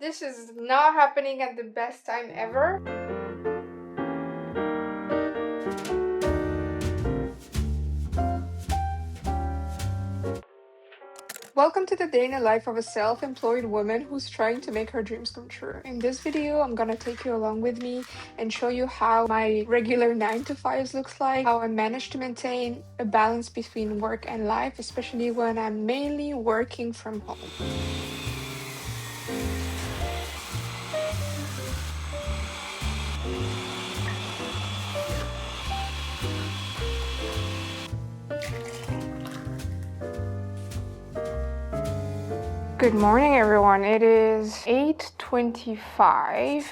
This is not happening at the best time ever. Welcome to the day in the life of a self-employed woman who's trying to make her dreams come true. In this video, I'm gonna take you along with me and show you how my regular 9 to 5 looks like, how I manage to maintain a balance between work and life, especially when I'm mainly working from home. Good morning, everyone. It is 8:25.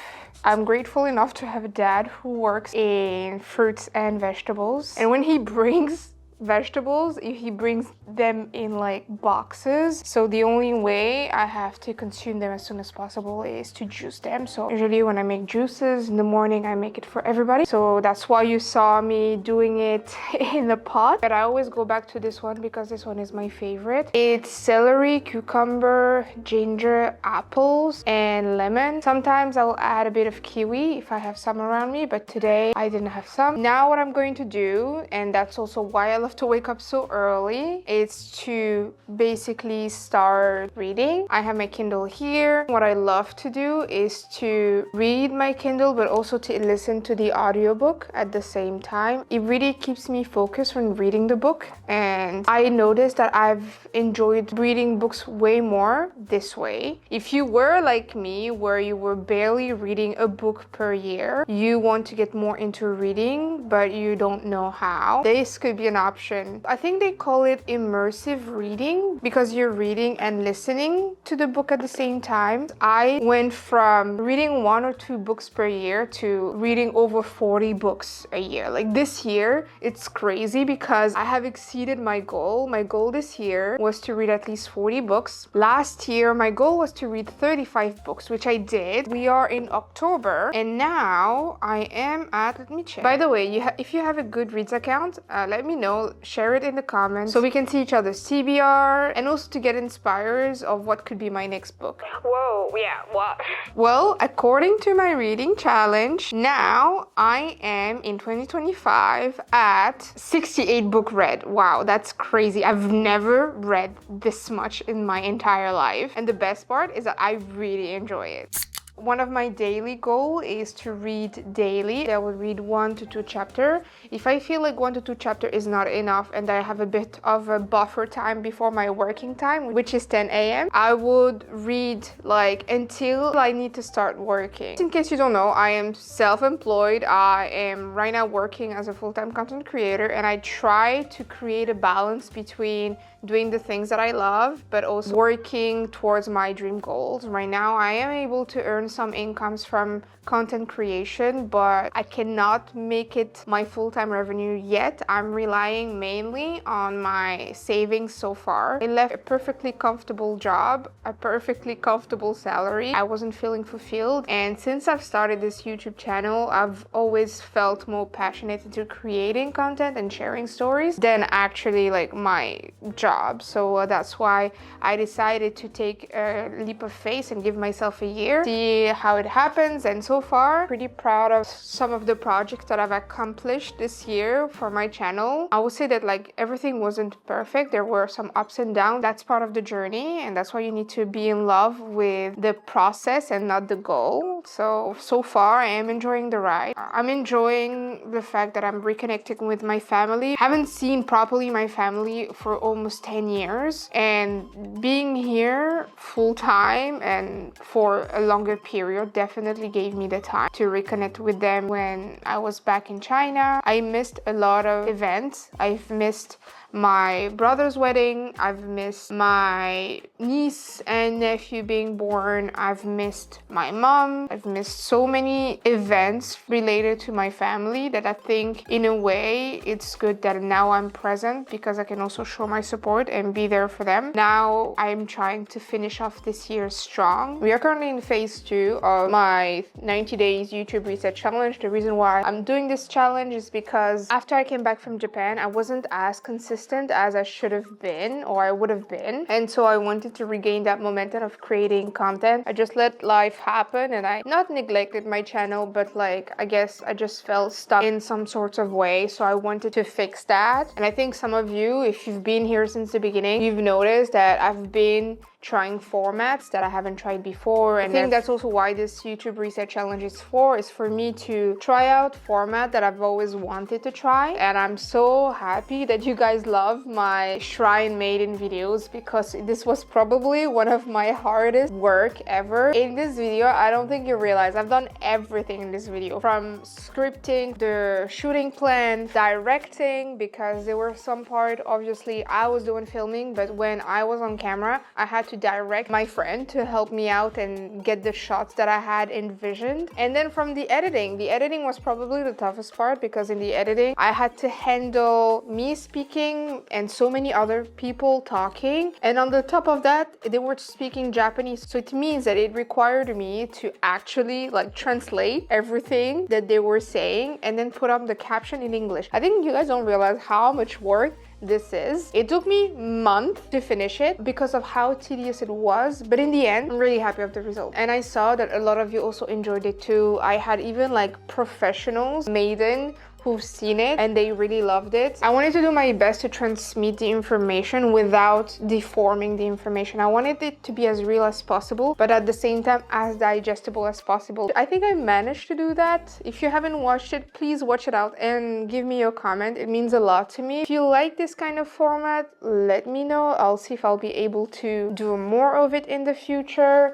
I'm grateful enough to have a dad who works in fruits and vegetables. And when he brings vegetables, he brings them in like boxes. So the only way I have to consume them as soon as possible is to juice them. So usually when I make juices in the morning, I make it for everybody. So that's why you saw me doing it in the pot. But I always go back to this one because this one is my favorite. It's celery, cucumber, ginger, apples, and lemon. Sometimes I'll add a bit of kiwi if I have some around me, but today I didn't have some. Now what I'm going to do, and that's also why I love to wake up so early, is to basically start reading. I have my Kindle here. What I love to do is to read my Kindle, but also to listen to the audiobook at the same time. It really keeps me focused when reading the book, and I noticed that I've enjoyed reading books way more this way. If you were like me, where you were barely reading a book per year, you want to get more into reading, but you don't know how, this could be an option. I think they call it immersive reading because you're reading and listening to the book at the same time. I went from reading 1 or 2 books per year to reading over 40 books a year. Like this year, it's crazy because I have exceeded my goal. My goal this year was to read at least 40 books. Last year, my goal was to read 35 books, which I did. We are in October, and now I am at, let me check. By the way, if you have a Goodreads account, let me know. Share it in the comments so we can see each other's TBR and also to get inspired of what could be my next book. Whoa, yeah, what? Well, according to my reading challenge, now I am in 2025 at 68 book read. Wow, that's crazy. I've never read this much in my entire life. And the best part is that I really enjoy it. One of my daily goals is to read daily. I will read 1 to 2 chapters. If I feel like 1 to 2 chapters is not enough and I have a bit of a buffer time before my working time, which is 10 a.m., I would read like until I need to start working. In case you don't know, I am self-employed. I am right now working as a full-time content creator, and I try to create a balance between doing the things that I love, but also working towards my dream goals. Right now, I am able to earn some incomes from content creation, but I cannot make it my full-time revenue yet. I'm relying mainly on my savings so far. I left a perfectly comfortable job, a perfectly comfortable salary. I wasn't feeling fulfilled, and since I've started this YouTube channel, I've always felt more passionate into creating content and sharing stories than actually like my job. So that's why I decided to take a leap of faith and give myself a year, see how it happens. And so far, pretty proud of some of the projects that I've accomplished this year for my channel. I would say that like everything wasn't perfect. There were some ups and downs. That's part of the journey, and that's why you need to be in love with the process and not the goal. So far, I am enjoying the ride. I'm enjoying the fact that I'm reconnecting with my family. Haven't seen properly my family for almost 10 years, and being here full time and for a longer period definitely gave me the time to reconnect with them. When I was back in China, I missed a lot of events. I've missed my brother's wedding, I've missed my niece and nephew being born, I've missed my mom, I've missed so many events related to my family that I think in a way it's good that now I'm present because I can also show my support and be there for them. Now I'm trying to finish off this year strong. We are currently in phase 2 of my 90 days YouTube reset challenge. The reason why I'm doing this challenge is because after I came back from Japan, I wasn't as consistent consistent as I should have been or I would have been. And so I wanted to regain that momentum of creating content. I just let life happen and I not neglected my channel, but like I guess I just felt stuck in some sorts of way. So I wanted to fix that. And I think some of you, if you've been here since the beginning, you've noticed that I've been trying formats that I haven't tried before. And I think that's also why this YouTube Reset Challenge is for me to try out format that I've always wanted to try. And I'm so happy that you guys love my shrine maiden videos, because this was probably one of my hardest work ever. In this video, I don't think you realize I've done everything in this video, from scripting, the shooting plan, directing, because there were some part obviously I was doing filming, but when I was on camera I had to direct my friend to help me out and get the shots that I had envisioned. And then from the editing was probably the toughest part, because in the editing I had to handle me speaking and so many other people talking, and on the top of that they were speaking Japanese, so it means that it required me to actually like translate everything that they were saying and then put up the caption in English. I think you guys don't realize how much work this is. It took me months to finish it because of how tedious it was, but in the end I'm really happy with the result. And I saw that a lot of you also enjoyed it too. I had even like professionals, maiden, who've seen it and they really loved it. I wanted to do my best to transmit the information without deforming the information. I wanted it to be as real as possible, but at the same time as digestible as possible. I think I managed to do that. If you haven't watched it, please watch it out and give me your comment. It means a lot to me. If you like this kind of format, let me know. I'll see if I'll be able to do more of it in the future.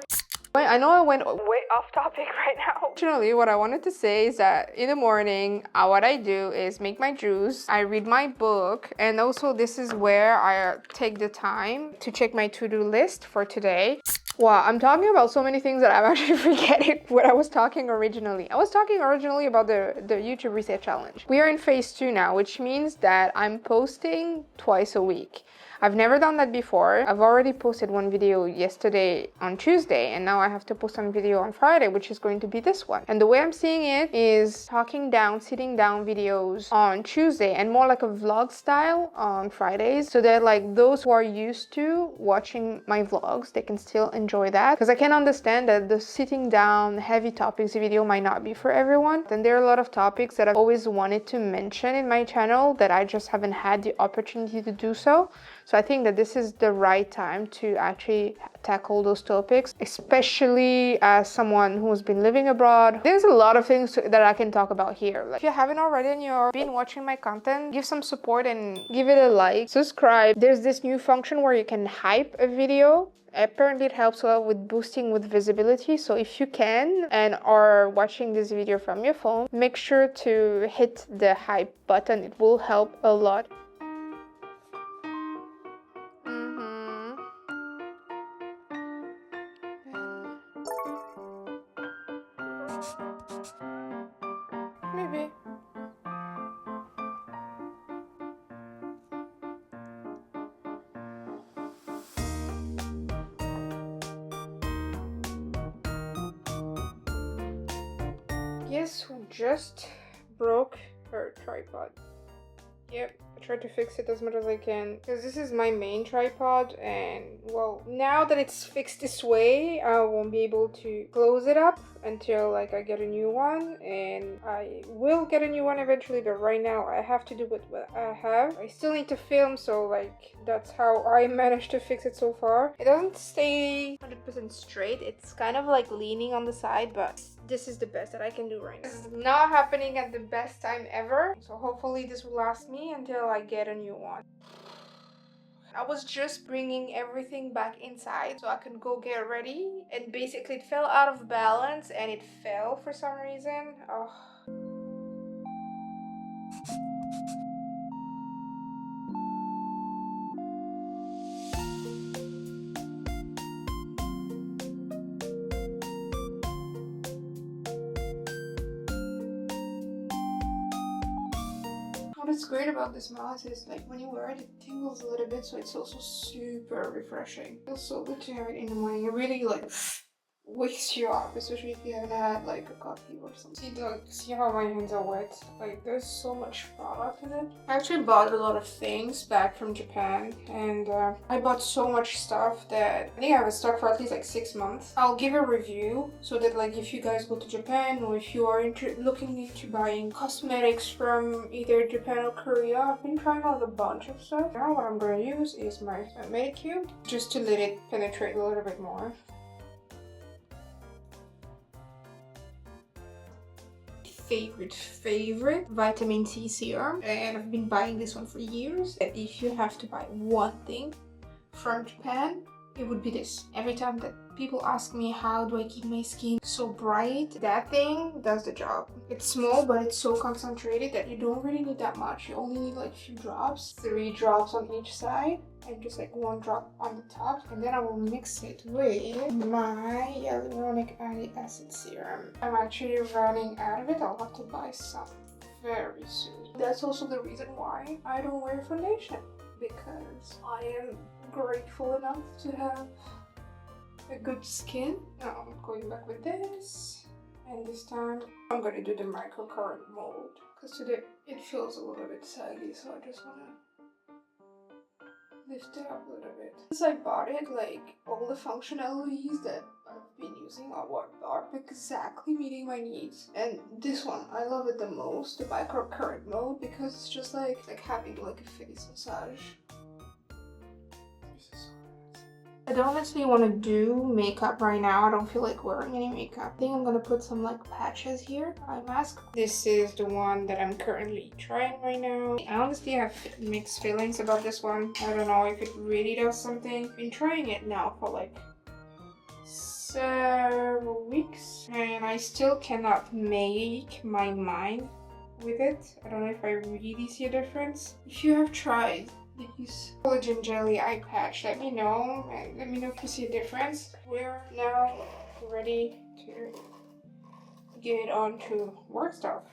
I know I went way off topic right now. Actually, what I wanted to say is that in the morning, what I do is make my juice, I read my book, and also this is where I take the time to check my to-do list for today. Wow, I'm talking about so many things that I'm actually forgetting what I was talking originally. I was talking originally about the YouTube Reset Challenge. We are in phase 2 now, which means that I'm posting twice a week. I've never done that before. I've already posted one video yesterday on Tuesday, and now I have to post one video on Friday, which is going to be this one. And the way I'm seeing it is sitting down videos on Tuesday and more like a vlog style on Fridays, so that like those who are used to watching my vlogs, they can still enjoy that, because I can understand that the sitting down heavy topics video might not be for everyone. Then there are a lot of topics that I've always wanted to mention in my channel that I just haven't had the opportunity to do so. So I think that this is the right time to actually tackle those topics, especially as someone who's been living abroad. There's a lot of things that I can talk about here. Like, if you haven't already and you've been watching my content, give some support and give it a like, subscribe. There's this new function where you can hype a video. Apparently it helps a lot with boosting with visibility. So if you can and are watching this video from your phone, make sure to hit the hype button. It will help a lot. Maybe. Guess who just broke her tripod? Yep, I tried to fix it as much as I can, because this is my main tripod, and well, now that it's fixed this way, I won't be able to close it up until like I get a new one, and I will get a new one eventually, but right now I have to do with what I have. I still need to film, so like that's how I managed to fix it so far. It doesn't stay 100% straight, it's kind of like leaning on the side, but this is the best that I can do right now. This is not happening at the best time ever, so hopefully this will last me until I get a new one. I was just bringing everything back inside so I could go get ready, and basically it fell out of balance and it fell for some reason. Oh. What's great about this mask is like when you wear it, it tingles a little bit, so it's also super refreshing. It feels so good to have it in the morning. It really like wakes you up, especially if you haven't had like a coffee or something. See how my hands are wet? Like there's so much product in it. I actually bought a lot of things back from Japan, and I bought so much stuff that I think I have a stock for at least like 6 months. I'll give a review so that like if you guys go to Japan or if you are looking into buying cosmetics from either Japan or Korea, I've been trying out a bunch of stuff. Now what I'm going to use is my Medicube just to let it penetrate a little bit more. Favorite vitamin C serum, and I've been buying this one for years. And if you have to buy one thing from Japan, it would be this. Every time that people ask me how do I keep my skin so bright, that thing does the job. It's small, but it's so concentrated that you don't really need that much. You only need like a few drops, 3 drops on each side, and just like 1 drop on the top, and then I will mix it with my hyaluronic acid serum. I'm actually running out of it. I'll have to buy some very soon. That's also the reason why I don't wear foundation, because I am grateful enough to have a good skin. Now I'm going back with this, and this time I'm going to do the microcurrent mold, because today it feels a little bit saggy, so I just want to lift it up a little bit. Since I bought it, like all the functionalities that I've been using are exactly meeting my needs. And this one, I love it the most, the microcurrent mode, because it's just like having like a face massage. I don't necessarily want to do makeup right now. I don't feel like wearing any makeup. I think I'm gonna put some like patches here, eye mask. This is the one that I'm currently trying right now. I honestly have mixed feelings about this one. I don't know if it really does something. I've been trying it now for like several weeks, and I still cannot make my mind with it. I don't know if I really see a difference. If you have tried this collagen jelly eye patch, let me know, and let me know if you see a difference. We're now ready to get on to work stuff.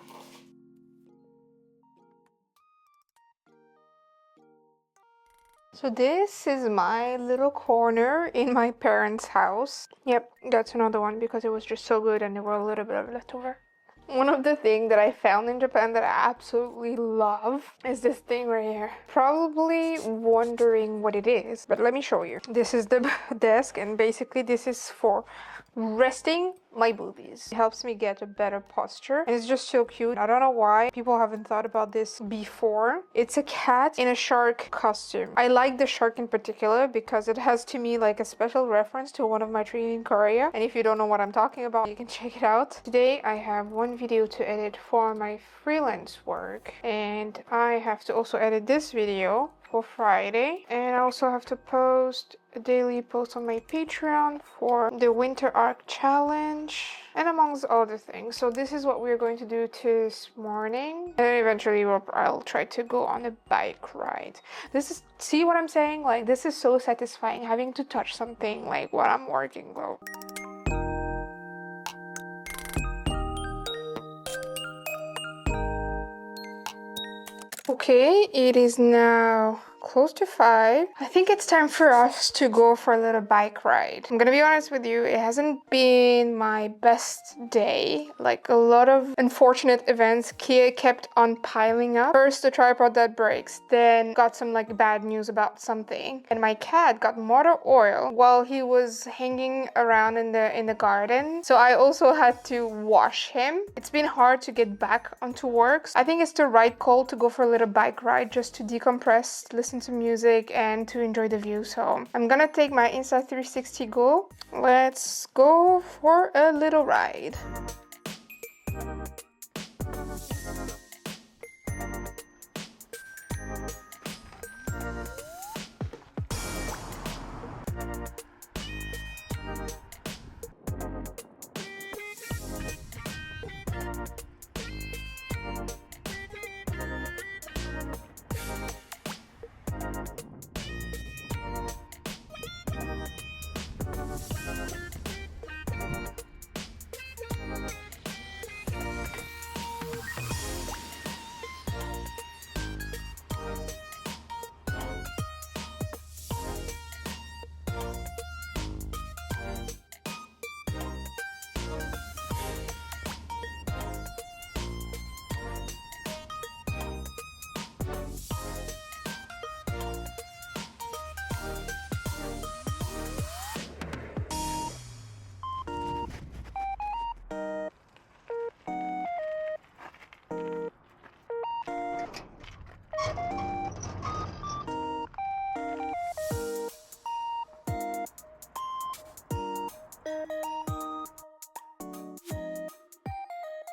So this is my little corner in my parents' house. Yep, that's another one because it was just so good and there were a little bit of leftover. One of the things that I found in Japan that I absolutely love is this thing right here. Probably wondering what it is, but let me show you. This is the desk, and basically this is for resting my boobies. It helps me get a better posture, and it's just so cute. I don't know why people haven't thought about this before. It's a cat in a shark costume. I like the shark in particular because it has to me like a special reference to one of my training in Korea, and if you don't know what I'm talking about, you can check it out. Today I have one video to edit for my freelance work, and I have to also edit this video for Friday, and I also have to post a daily post on my Patreon for the Winter Arc Challenge, and amongst other things. So this is what we're going to do this morning, and then eventually I'll try to go on a bike ride. See what I'm saying? Like, this is so satisfying, having to touch something like what I'm working with. Okay, it is now close to 5. I think it's time for us to go for a little bike ride. I'm gonna be honest with you, it hasn't been my best day. Like, a lot of unfortunate events kept on piling up. First, the tripod that breaks, then got some like bad news about something, and my cat got motor oil while he was hanging around in the garden. So I also had to wash him. It's been hard to get back onto work. I think it's the right call to go for a little bike ride just to decompress, listen to music, and to enjoy the view. So I'm gonna take my Insta360 Go. Let's go for a little ride.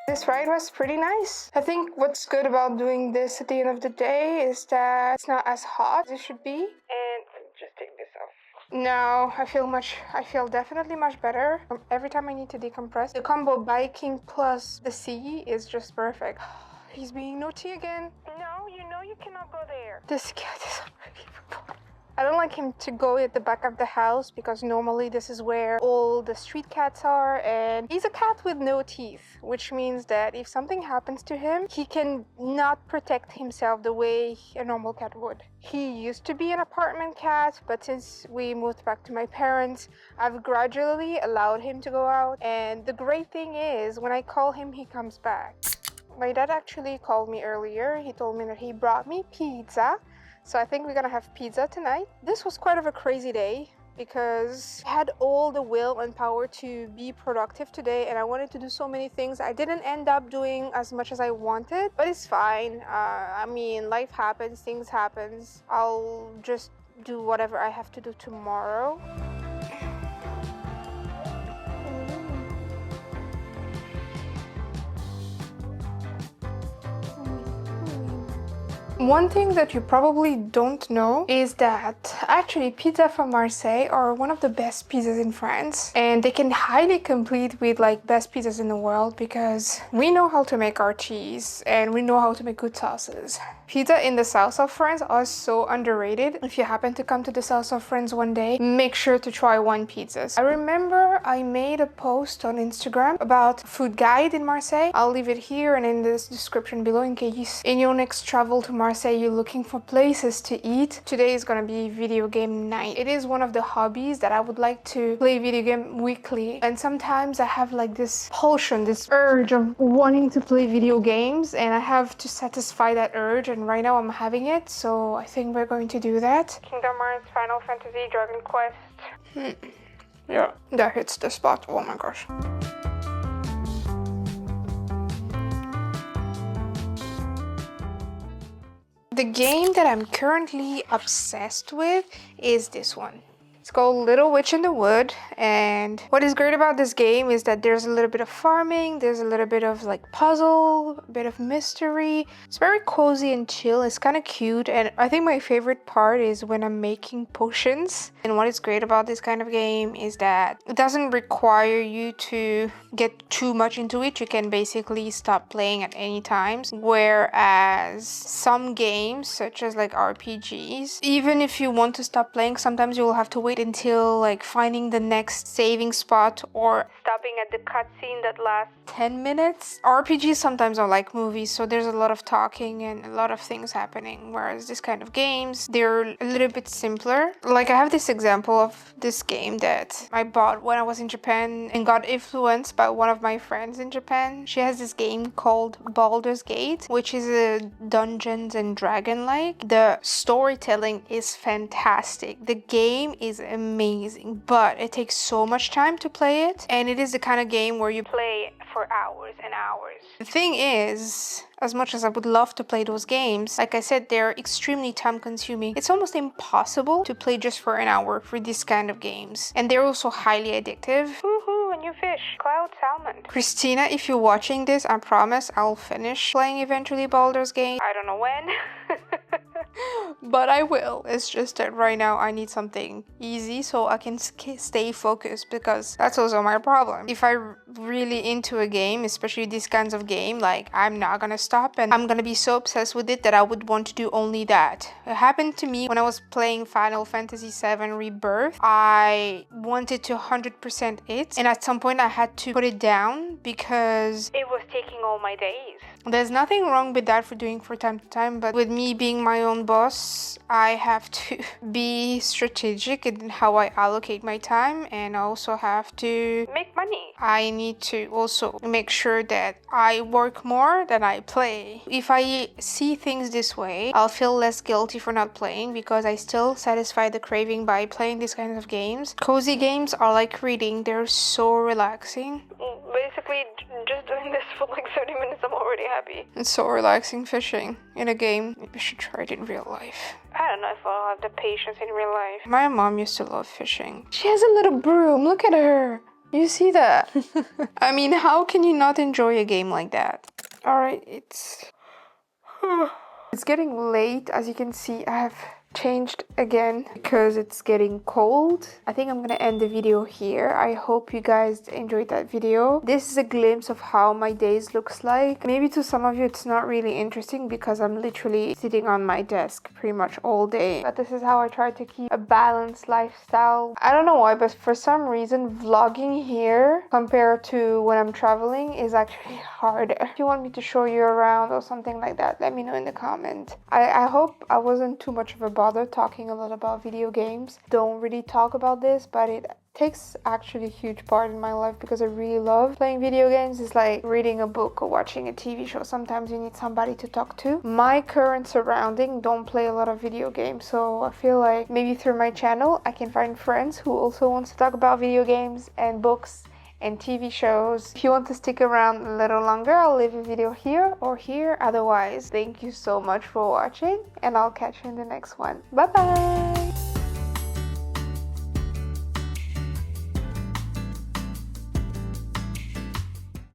This ride was pretty nice. I think what's good about doing this at the end of the day is that it's not as hot as it should be. And just take this off. Now I feel definitely much better. Every time I need to decompress, the combo biking plus the sea is just perfect. He's being naughty again. No, you know you cannot go there. This cat is unbelievable. I don't like him to go at the back of the house because normally this is where all the street cats are, and he's a cat with no teeth, which means that if something happens to him, he can not protect himself the way a normal cat would. He used to be an apartment cat, but since we moved back to my parents, I've gradually allowed him to go out, and the great thing is when I call him, he comes back. My dad actually called me earlier. He told me that he brought me pizza. So I think we're gonna have pizza tonight. This was quite of a crazy day because I had all the will and power to be productive today, and I wanted to do so many things. I didn't end up doing as much as I wanted, but it's fine. I mean, life happens, things happen. I'll just do whatever I have to do tomorrow. One thing that you probably don't know is that actually pizza from Marseille are one of the best pizzas in France, and they can highly compete with like best pizzas in the world because we know how to make our cheese and we know how to make good sauces. Pizza in the south of France are so underrated. If you happen to come to the south of France one day, make sure to try one pizzas. I remember I made a post on Instagram about food guide in Marseille. I'll leave it here and in this description below in case in your next travel to Marseille you're looking for places to eat. Today is gonna be video game night. It is one of the hobbies that I would like to play video game weekly, and sometimes I have like this pulsion, this urge of wanting to play video games, and I have to satisfy that urge, and right now I'm having it, so I think we're going to do that. Kingdom Hearts, Final Fantasy, Dragon Quest. Yeah, that hits the spot. Oh my gosh. The game that I'm currently obsessed with is this one. It's called Little Witch in the Wood, and what is great about this game is that there's a little bit of farming, there's a little bit of like puzzle, a bit of mystery. It's very cozy and chill. It's kind of cute, and I think my favorite part is when I'm making potions. And what is great about this kind of game is that it doesn't require you to get too much into it. You can basically stop playing at any times, whereas some games such as like RPGs, even if you want to stop playing, sometimes you will have to wait until like finding the next saving spot or stopping at the cutscene that lasts 10 minutes. RPGs sometimes are like movies, so there's a lot of talking and a lot of things happening, whereas this kind of games, they're a little bit simpler. Like I have this example of this game that I bought when I was in Japan and got influenced by one of my friends in Japan. She has this game called Baldur's Gate, which is a Dungeons and Dragon like. The storytelling is fantastic. The game is amazing, but it takes so much time to play it, and it is the kind of game where you play for hours and hours. The thing is, as much as I would love to play those games, like I said, they're extremely time consuming. It's almost impossible to play just for an hour for this kind of games, and they're also highly addictive. Woohoo, a new fish, cloud salmon. Christina, if you're watching this, I promise I'll finish playing eventually Baldur's Gate. I don't know when. But I will. It's just that right now I need something easy so I can stay focused, because that's also my problem. If I'm really into a game, especially these kinds of game, like I'm not gonna stop and I'm gonna be so obsessed with it that I would want to do only that. It happened to me when I was playing Final Fantasy VII Rebirth. I wanted to 100% it, and at some point I had to put it down because it was taking all my days. There's nothing wrong with that for doing from time to time, but with me being my own boss, I have to be strategic in how I allocate my time, and I also have to make money. I need to also make sure that I work more than I play. If I see things this way, I'll feel less guilty for not playing because I still satisfy the craving by playing these kinds of games. Cozy games are like reading. They're so relaxing. Basically, just doing this for like 30 minutes, I'm already happy. It's so relaxing fishing in a game. Maybe I should try it in real life. I don't know if I'll have the patience in real life. My mom used to love fishing. She has a little broom. Look at her. You see that? I mean, how can you not enjoy a game like that? Alright, it's getting late. As you can see, I have changed again because it's getting cold. I think I'm gonna end the video here. I hope you guys enjoyed that video. This is a glimpse of how my days looks like. Maybe to some of you it's not really interesting because I'm literally sitting on my desk pretty much all day, but this is how I try to keep a balanced lifestyle. I don't know why, but for some reason vlogging here compared to when I'm traveling is actually harder. If you want me to show you around or something like that, let me know in the comment. I hope I wasn't too much of a bother talking a lot about video games. Don't really talk about this, but it takes actually a huge part in my life because I really love playing video games. It's like reading a book or watching a TV show. Sometimes you need somebody to talk to. My current surrounding don't play a lot of video games, so I feel like maybe through my channel I can find friends who also wants to talk about video games and books and TV shows. If you want to stick around a little longer, I'll leave a video here or here. Otherwise, thank you so much for watching and I'll catch you in the next one. Bye bye!